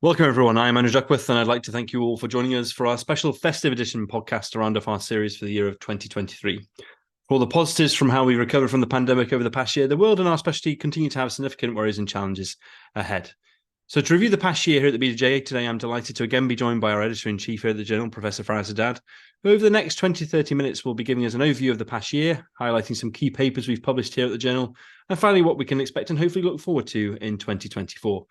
Welcome, everyone. I'm Andrew Duckworth, and I'd like to thank you all for joining us for our special Festive edition podcast around our series for the year of 2023. For all the positives from how we recovered from the pandemic over the past year, the world and our specialty continue to have significant worries and challenges ahead. So to review the past year here at the BJJ, today I'm delighted to again be joined by our Editor-in-Chief here at the Journal, Professor Haddad, who over the next 20-30 minutes will be giving us an overview of the past year, highlighting some key papers we've published here at the Journal, and finally what we can expect and hopefully look forward to in 2024.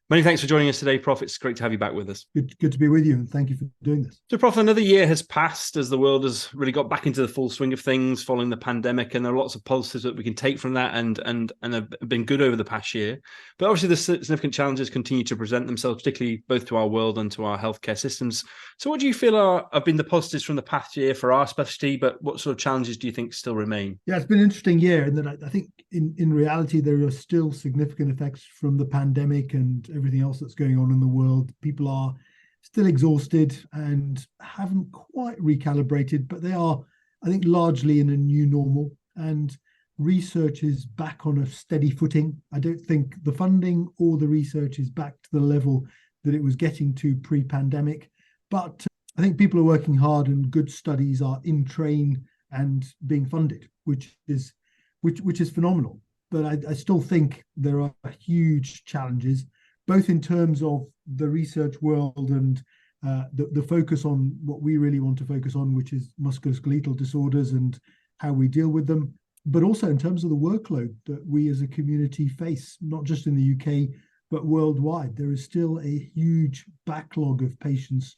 Many thanks for joining us today, Prof. It's great to have you back with us. Good to be with you, and thank you for doing this. So, Prof, another year has passed as the world has really got back into the full swing of things following the pandemic, and there are lots of positives that we can take from that and have been good over the past year. But obviously, the significant challenges continue to present themselves, particularly both to our world and to our healthcare systems. So what do you feel have been the positives from the past year for our specialty, but what sort of challenges do you think still remain? Yeah, it's been an interesting year, and that I think in reality, there are still significant effects from the pandemic and everything else that's going on in the world. People are still exhausted and haven't quite recalibrated, but they are, I think, largely in a new normal, and research is back on a steady footing. I don't think the funding or the research is back to the level that it was getting to pre-pandemic, but I think people are working hard and good studies are in train and being funded, which is phenomenal. But I still think there are huge challenges, both in terms of the research world and the focus on what we really want to focus on, which is musculoskeletal disorders and how we deal with them, but also in terms of the workload that we as a community face, not just in the UK, but worldwide. There is still a huge backlog of patients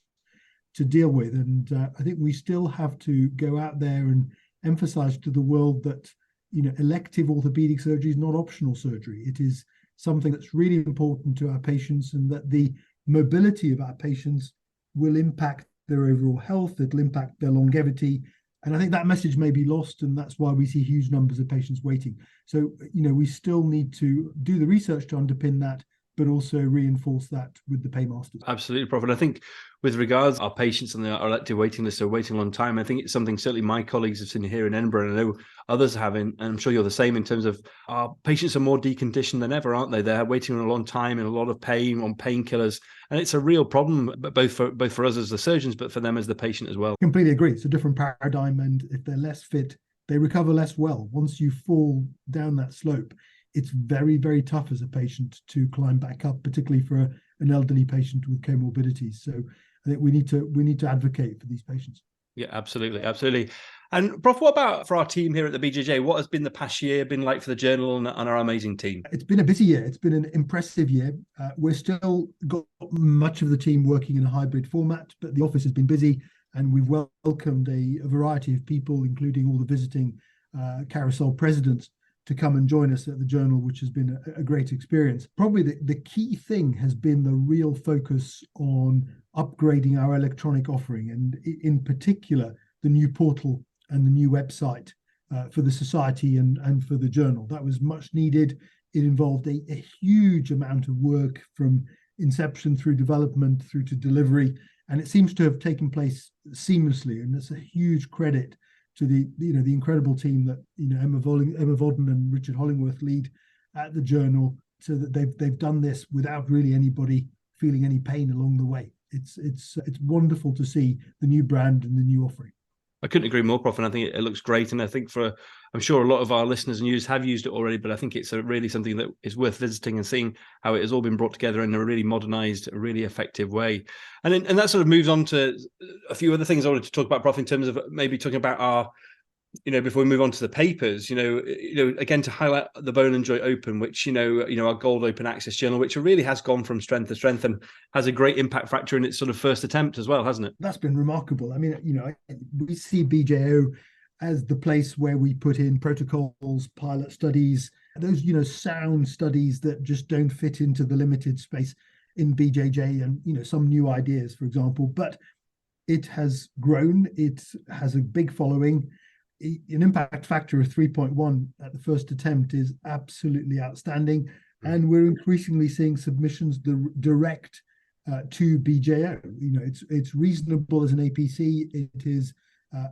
to deal with. And I think we still have to go out there and emphasize to the world that, elective orthopaedic surgery is not optional surgery. It is something that's really important to our patients, and that the mobility of our patients will impact their overall health. It'll impact their longevity. And I think that message may be lost, and that's why we see huge numbers of patients waiting. So, we still need to do the research to underpin that, but also reinforce that with the paymasters. Absolutely, Prof. And I think with regards to our patients and our elective waiting list are waiting a long time, I think it's something certainly my colleagues have seen here in Edinburgh, and I know others have, and I'm sure you're the same in terms of our patients are more deconditioned than ever, aren't they? They're waiting a long time in a lot of pain on painkillers, and it's a real problem, both for us as the surgeons, but for them as the patient as well. Completely agree. It's a different paradigm, and if they're less fit, they recover less well. Once you fall down that slope, it's very, very tough as a patient to climb back up, particularly for an elderly patient with comorbidities. So I think we need to advocate for these patients. Yeah, absolutely. And Prof, what about for our team here at the BJJ? What has been the past year been like for the Journal and our amazing team? It's been a busy year. It's been an impressive year. We're still got much of the team working in a hybrid format, but the office has been busy, and we've welcomed a variety of people, including all the visiting carousel presidents, to come and join us at the Journal, which has been a great experience. Probably the key thing has been the real focus on upgrading our electronic offering, and in particular, the new portal and the new website for the Society and for the Journal. That was much needed. It involved a huge amount of work from inception through development through to delivery, and it seems to have taken place seamlessly, and it's a huge credit to the incredible team that Emma Vodden and Richard Hollingworth lead at the Journal, so that they've done this without really anybody feeling any pain along the way. It's wonderful to see the new brand and the new offering. I couldn't agree more, Prof, and I think it looks great. And I think I'm sure a lot of our listeners and users have used it already, but I think it's really something that is worth visiting and seeing how it has all been brought together in a really modernized, really effective way. And that sort of moves on to a few other things I wanted to talk about, Prof, in terms of maybe talking about our, before we move on to the papers, again, to highlight the Bone and Joint Open, which, our Gold Open Access Journal, which really has gone from strength to strength and has a great impact factor in its sort of first attempt as well, hasn't it? That's been remarkable. I mean, we see BJO as the place where we put in protocols, pilot studies, those, sound studies that just don't fit into the limited space in BJJ, and, some new ideas, for example. But it has grown. It has a big following. An impact factor of 3.1 at the first attempt is absolutely outstanding, and we're increasingly seeing submissions direct to BJO. It's reasonable as an APC. It is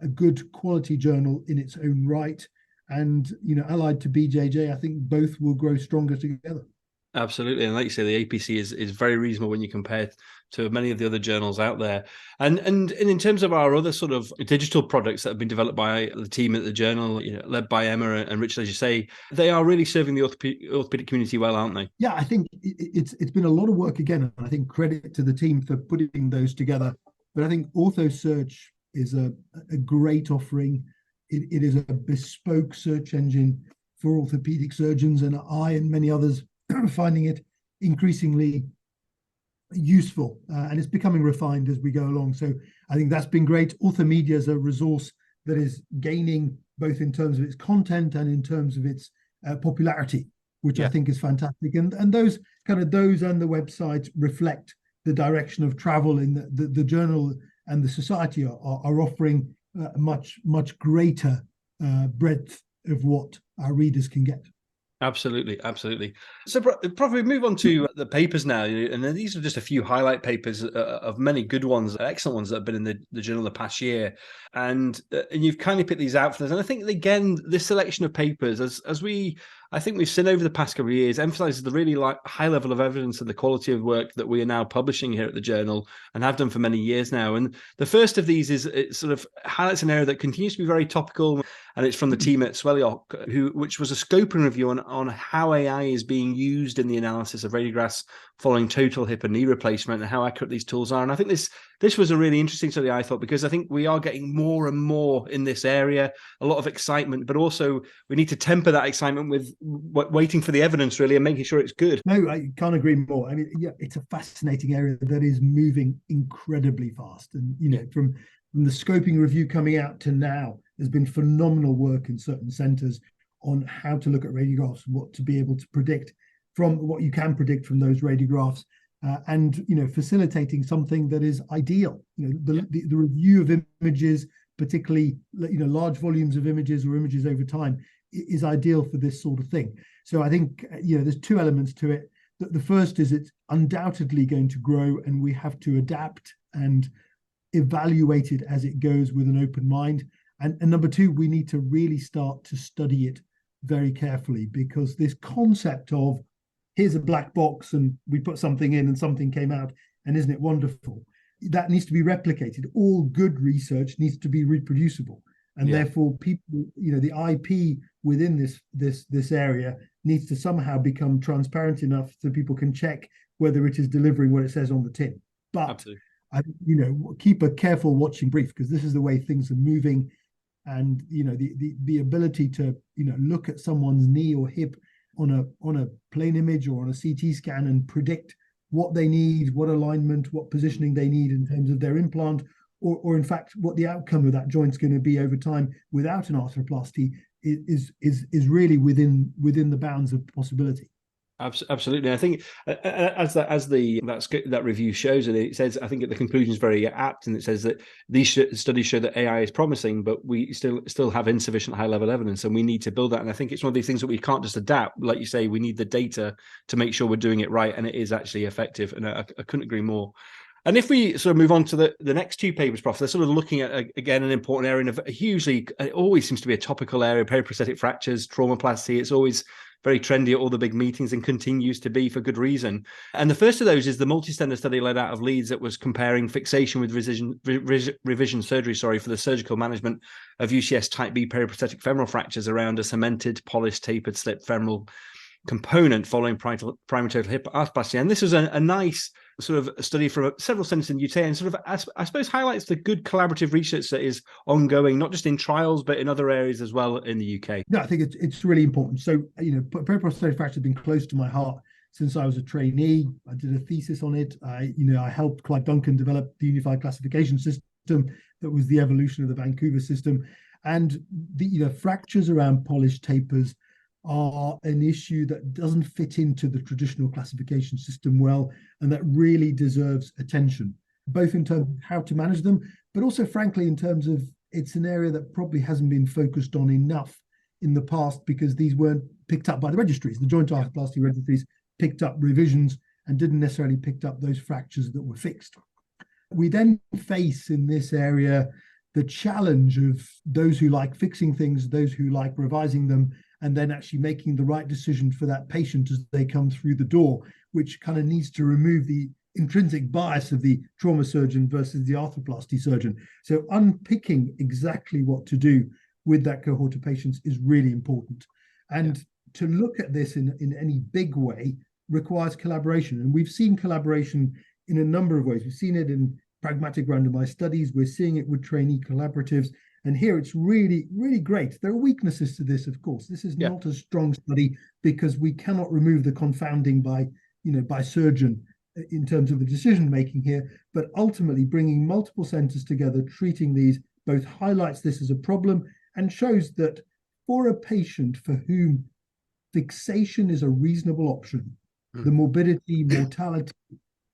a good quality journal in its own right, and allied to BJJ, I think both will grow stronger together. Absolutely. And like you say, the APC is very reasonable when you compare it to many of the other journals out there. And in terms of our other sort of digital products that have been developed by the team at the journal, led by Emma and Richard, as you say, they are really serving the orthopedic community well, aren't they? Yeah, I think it's been a lot of work again, and I think credit to the team for putting those together. But I think OrthoSearch is a great offering. It is a bespoke search engine for orthopedic surgeons, and I and many others finding it increasingly useful, and it's becoming refined as we go along. So I think that's been great. OrthoMedia is a resource that is gaining both in terms of its content and in terms of its popularity, which I think is fantastic. And those and the website reflect the direction of travel in the journal, and the society are offering much greater breadth of what our readers can get. Absolutely. So probably move on to the papers now. And these are just a few highlight papers of many good ones, excellent ones that have been in the journal the past year. And you've kindly picked these out for us. And I think, again, this selection of papers, I think we've seen over the past couple of years, emphasizes the really high level of evidence and the quality of work that we are now publishing here at the journal and have done for many years now. And the first of these it sort of highlights an area that continues to be very topical, and it's from the team at Swellyock, which was a scoping review on how AI is being used in the analysis of radiographs following total hip and knee replacement, and how accurate these tools are. And I think this was a really interesting study, I thought, because I think we are getting more and more in this area, a lot of excitement, but also we need to temper that excitement with waiting for the evidence, really, and making sure it's good. No, I can't agree more. I mean, yeah, it's a fascinating area that is moving incredibly fast. And, from the scoping review coming out to now, there's been phenomenal work in certain centers on how to look at radiographs, what to be able to predict from what you can predict from those radiographs, and facilitating something that is ideal. The review of images, particularly large volumes of images or images over time, is ideal for this sort of thing. So I think there's two elements to it. The first is it's undoubtedly going to grow, and we have to adapt and evaluate it as it goes with an open mind. And number two, we need to really start to study it very carefully, because this concept of here's a black box and we put something in and something came out, and isn't it wonderful? That needs to be replicated. All good research needs to be reproducible. And therefore people, the IP within this area needs to somehow become transparent enough so people can check whether it is delivering what it says on the tin. But keep a careful watching brief, because this is the way things are moving. And the ability to look at someone's knee or hip on a plain image or on a CT scan and predict what they need, what alignment, what positioning they need in terms of their implant, or in fact what the outcome of that joint's going to be over time without an arthroplasty, is really within the bounds of possibility. Absolutely. I think that review shows, and it says, I think at the conclusion is very apt, and it says that these studies show that AI is promising, but we still have insufficient high level evidence, and we need to build that. And I think it's one of these things that we can't just adapt. Like you say, we need the data to make sure we're doing it right, and it is actually effective. And I couldn't agree more. And if we sort of move on to the next two papers, Prof, they're sort of looking at, again, an important area, and it always seems to be a topical area, periprosthetic fractures, traumaplasty. It's always very trendy at all the big meetings, and continues to be for good reason. And the first of those is the multi-center study led out of Leeds that was comparing fixation with revision surgery, for the surgical management of UCS type B periprosthetic femoral fractures around a cemented, polished, tapered slip femoral component following primary total hip arthroplasty. And this was a nice sort of study from several centers in the UK, and sort of, I suppose, highlights the good collaborative research that is ongoing, not just in trials, but in other areas as well in the UK. No, I think it's really important. So, periprosthetic fracture has been close to my heart since I was a trainee. I did a thesis on it. I helped Clive Duncan develop the unified classification system that was the evolution of the Vancouver system. And the fractures around polished tapers are an issue that doesn't fit into the traditional classification system well, and that really deserves attention, both in terms of how to manage them, but also, frankly, in terms of it's an area that probably hasn't been focused on enough in the past, because these weren't picked up by the registries. The joint arthroplasty registries picked up revisions and didn't necessarily pick up those fractures that were fixed. We then face in this area the challenge of those who like fixing things, those who like revising them, and then actually making the right decision for that patient as they come through the door, which kind of needs to remove the intrinsic bias of the trauma surgeon versus the arthroplasty surgeon. So unpicking exactly what to do with that cohort of patients is really important. And to look at this in any big way requires collaboration. And we've seen collaboration in a number of ways. We've seen it in pragmatic randomized studies. We're seeing it with trainee collaboratives. And here it's really, really great. There are weaknesses to this, of course. This is not a strong study because we cannot remove the confounding by surgeon in terms of the decision making here. But ultimately, bringing multiple centers together, treating these, both highlights this as a problem and shows that for a patient for whom fixation is a reasonable option, the morbidity, mortality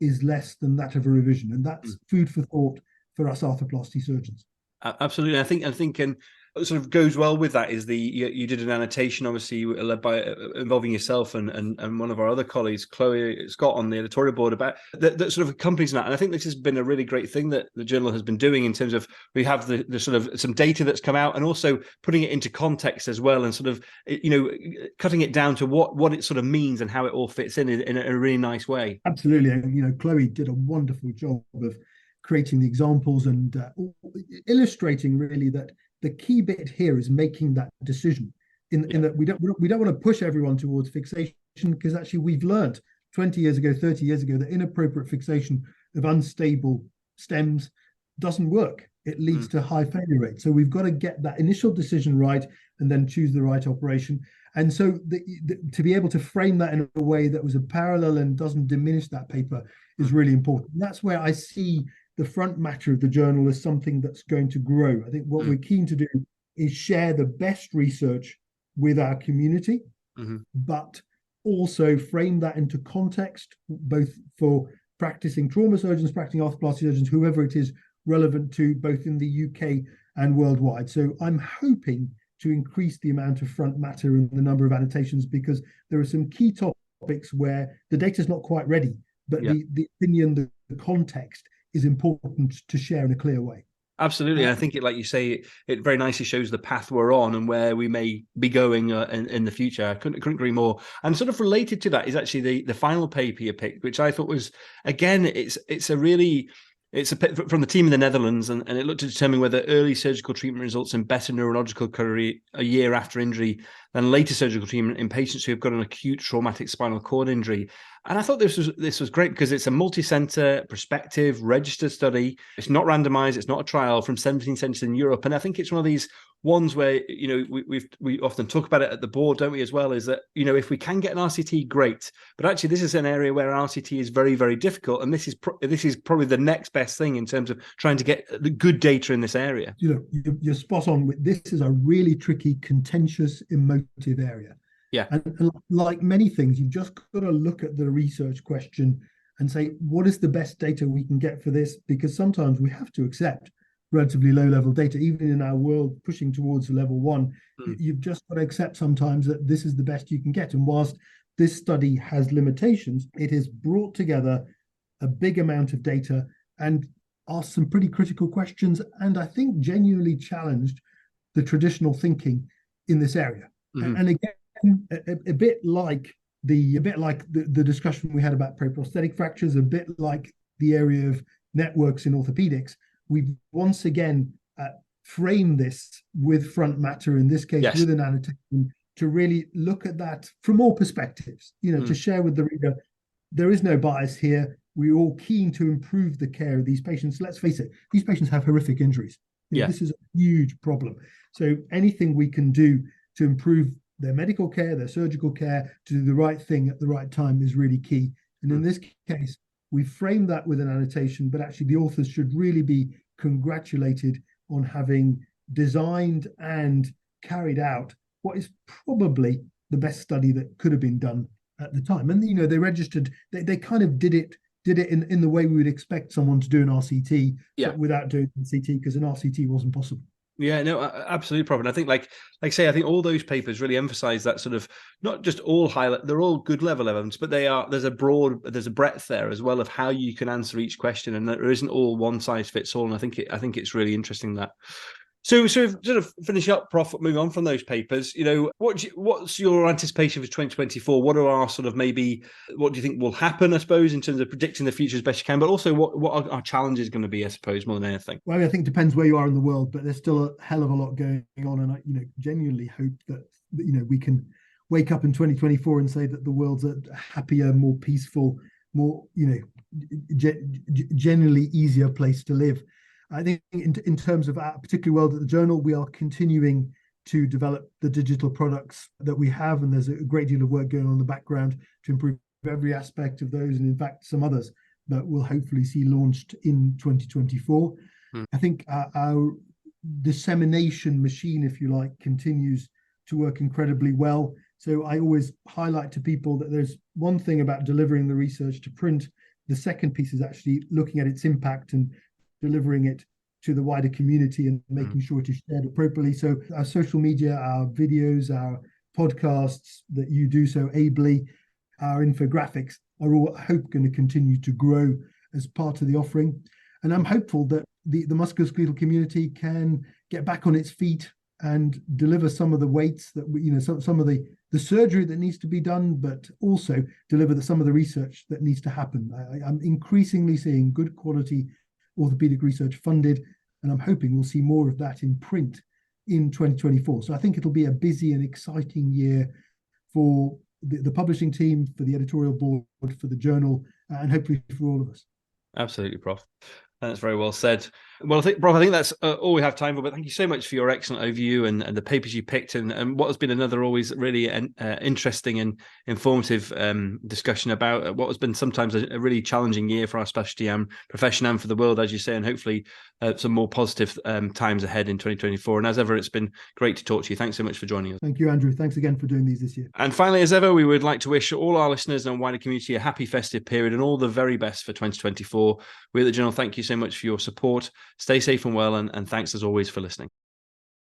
is less than that of a revision. And that's food for thought for us arthroplasty surgeons. Absolutely. I think and sort of goes well with that is you did an annotation, obviously led by involving yourself and one of our other colleagues, Chloe Scott, on the editorial board about that sort of accompanies that. And I think this has been a really great thing that the journal has been doing in terms of we have the sort of some data that's come out and also putting it into context as well and sort of, cutting it down to what it sort of means and how it all fits in a really nice way. Absolutely. And, Chloe did a wonderful job of creating the examples and illustrating really that the key bit here is making that decision in that we don't want to push everyone towards fixation, because actually we've learned 20 years ago, 30 years ago, that inappropriate fixation of unstable stems doesn't work. It leads to high failure rates. So we've got to get that initial decision right and then choose the right operation. And so to be able to frame that in a way that was a parallel and doesn't diminish that paper is really important. And that's where I see the front matter of the journal as something that's going to grow. I think what we're keen to do is share the best research with our community, but also frame that into context, both for practicing trauma surgeons, practicing arthroplasty surgeons, whoever it is relevant to, both in the UK and worldwide. So I'm hoping to increase the amount of front matter and the number of annotations, because there are some key topics where the data is not quite ready, but the opinion, the context is important to share in a clear way. Absolutely. And I think like you say, it very nicely shows the path we're on and where we may be going in the future. I couldn't agree more. And sort of related to that is actually the final paper you picked, which I thought was, again, it's from the team in the Netherlands, and it looked to determine whether early surgical treatment results in better neurological recovery a year after injury than later surgical treatment in patients who have got an acute traumatic spinal cord injury. And I thought this was great because it's a multi-center, prospective, registered study. It's not randomized. It's not a trial, from 17 centers in Europe. And I think it's one of these ones where, we often talk about it at the board, don't we, as well, is that, if we can get an RCT, great. But actually, this is an area where RCT is very, very difficult. And this is probably the next best thing in terms of trying to get the good data in this area. You're spot on. This is a really tricky, contentious, emotive area. Yeah. And like many things, you've just got to look at the research question and say, what is the best data we can get for this? Because sometimes we have to accept relatively low level data, even in our world pushing towards level 1. You've just got to accept sometimes that this is the best you can get. And whilst this study has limitations, it has brought together a big amount of data and asked some pretty critical questions, and I think genuinely challenged the traditional thinking in this area. And again, a bit like the discussion we had about periprosthetic fractures, a bit like the area of networks in orthopedics, we've once again framed this with front matter, in this case with an annotation, to really look at that from all perspectives, to share with the reader. There is no bias here. We're all keen to improve the care of these patients. Let's face it, these patients have horrific injuries. This is a huge problem. So anything we can do to improve their medical care, their surgical care, to do the right thing at the right time is really key. And in this case, we framed that with an annotation, but actually the authors should really be congratulated on having designed and carried out what is probably the best study that could have been done at the time. And they registered, they kind of did it in the way we would expect someone to do an RCT, but without doing an RCT, because an RCT wasn't possible. Yeah, no, absolutely, Prof. And I think, like I say, I think all those papers really emphasize that sort of, not just all highlight, they're all good level evidence, but there's a breadth there as well of how you can answer each question, and there isn't all one size fits all. And I think it's really interesting that. So sort of finish up, Prof, moving on from those papers, what's your anticipation for 2024? What are our sort of what do you think will happen, I suppose, in terms of predicting the future as best you can, but also what are our challenges going to be, I suppose, more than anything? Well, I think it depends where you are in the world, but there's still a hell of a lot going on. And I, genuinely hope that, we can wake up in 2024 and say that the world's a happier, more peaceful, more, generally easier place to live. I think in terms of our particular world at the Journal, we are continuing to develop the digital products that we have, and there's a great deal of work going on in the background to improve every aspect of those, and in fact some others that we'll hopefully see launched in 2024. I think our dissemination machine, if you like, continues to work incredibly well. So I always highlight to people that there's one thing about delivering the research to print. The second piece is actually looking at its impact and delivering it to the wider community and making sure it is shared appropriately. So our social media, our videos, our podcasts that you do so ably, our infographics are all, I hope, going to continue to grow as part of the offering. And I'm hopeful that the musculoskeletal community can get back on its feet and deliver some of the weights that some of the surgery that needs to be done, but also deliver some of the research that needs to happen. I'm increasingly seeing good quality orthopedic research funded, and I'm hoping we'll see more of that in print in 2024. So I think it'll be a busy and exciting year for the publishing team, for the editorial board, for the journal, and hopefully for all of us. Absolutely, Prof. That's very well said. Well, Prof, I think that's all we have time for, but thank you so much for your excellent overview and the papers you picked and what has been another always really interesting and informative discussion about what has been sometimes a really challenging year for our specialty and profession and for the world, as you say, and hopefully some more positive times ahead in 2024. And as ever, it's been great to talk to you. Thanks so much for joining us. Thank you, Andrew. Thanks again for doing these this year. And finally, as ever, we would like to wish all our listeners and wider community a happy festive period and all the very best for 2024. We at the Journal thank you so much for your support. Stay safe and well, and thanks as always for listening.